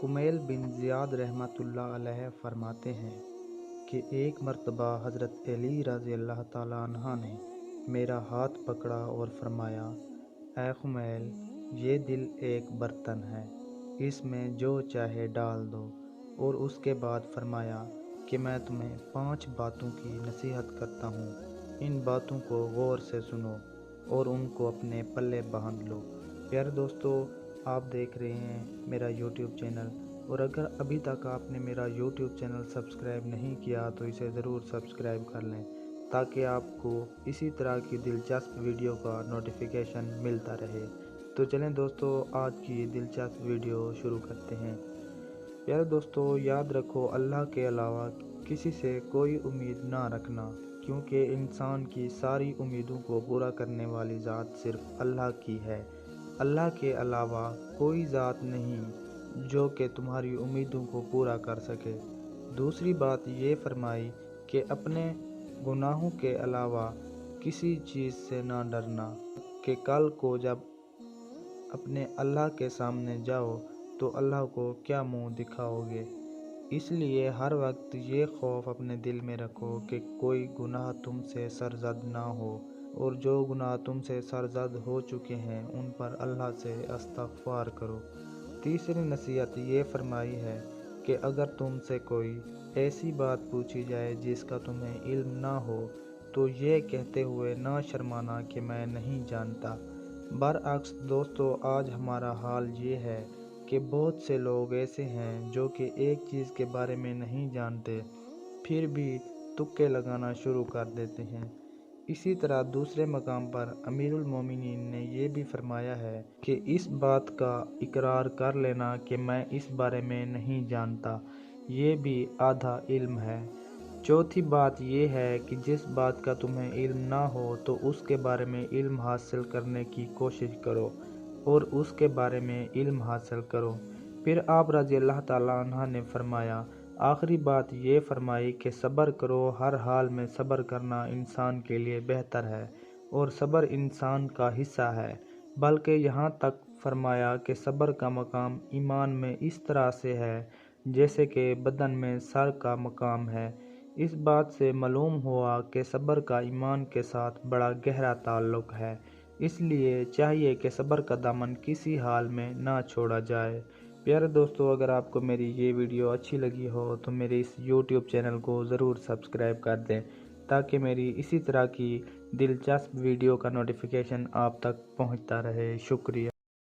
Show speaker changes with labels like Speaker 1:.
Speaker 1: कुमैल बिन Ziyad रहमतुल्लाह अलैह फरमाते हैं कि एक मर्तबा हज़रत अली रज़ी अल्लाह ताला अन्हा ने मेरा हाथ पकड़ा और फरमाया, ऐ कुमैल, ये दिल एक बर्तन है, इसमें जो चाहे डाल दो। और उसके बाद फरमाया कि मैं तुम्हें 5 बातों की नसीहत करता हूँ, इन बातों को गौर से सुनो और उनको अपने पल्ले बांध लो। प्यारे दोस्तों, आप देख रहे हैं मेरा YouTube चैनल, और अगर अभी तक आपने मेरा YouTube चैनल सब्सक्राइब नहीं किया तो इसे ज़रूर सब्सक्राइब कर लें, ताकि आपको इसी तरह की दिलचस्प वीडियो का नोटिफिकेशन मिलता रहे। तो चलें दोस्तों, आज की दिलचस्प वीडियो शुरू करते हैं। प्यारे दोस्तों, याद रखो, अल्लाह के अलावा किसी से कोई उम्मीद ना रखना, क्योंकि इंसान की सारी उम्मीदों को पूरा करने वाली ज़ात सिर्फ अल्लाह की है। अल्लाह के अलावा कोई ज़ात नहीं जो कि तुम्हारी उम्मीदों को पूरा कर सके। दूसरी बात ये फरमाई कि अपने गुनाहों के अलावा किसी चीज़ से ना डरना, कि कल को जब अपने अल्लाह के सामने जाओ तो अल्लाह को क्या मुंह दिखाओगे। इसलिए हर वक्त ये खौफ अपने दिल में रखो कि कोई गुनाह तुमसे सरज़द ना हो, और जो गुनाह तुमसे सरज़द हो चुके हैं उन पर अल्लाह से इस्तग़फ़ार करो। तीसरी नसीहत ये फरमाई है कि अगर तुमसे कोई ऐसी बात पूछी जाए जिसका तुम्हें इल्म ना हो, तो ये कहते हुए ना शर्माना कि मैं नहीं जानता। बरअक्स दोस्तों, आज हमारा हाल ये है कि बहुत से लोग ऐसे हैं जो कि एक चीज़ के बारे में नहीं जानते, फिर भी तुक्के लगाना शुरू कर देते हैं। इसी तरह दूसरे मकाम पर अमीरुल मोमिनीन ने यह भी फरमाया है कि इस बात का इकरार कर लेना कि मैं इस बारे में नहीं जानता, ये भी आधा इल्म है। चौथी बात यह है कि जिस बात का तुम्हें इल्म ना हो तो उसके बारे में इल्म हासिल करने की कोशिश करो, और उसके बारे में इल्म हासिल करो। फिर आप रज़ी अल्लाह ताला अन्हा ने फरमाया, आखिरी बात ये फरमाई कि सब्र करो, हर हाल में सब्र करना इंसान के लिए बेहतर है, और सब्र इंसान का हिस्सा है। बल्कि यहाँ तक फरमाया कि सब्र का मकाम ईमान में इस तरह से है जैसे कि बदन में सर का मकाम है। इस बात से मालूम हुआ कि सब्र का ईमान के साथ बड़ा गहरा ताल्लुक़ है। इसलिए चाहिए कि सब्र का दामन किसी हाल में ना छोड़ा जाए। प्यारे दोस्तों, अगर आपको मेरी ये वीडियो अच्छी लगी हो तो मेरे इस YouTube चैनल को ज़रूर सब्सक्राइब कर दें, ताकि मेरी इसी तरह की दिलचस्प वीडियो का नोटिफिकेशन आप तक पहुंचता रहे। शुक्रिया।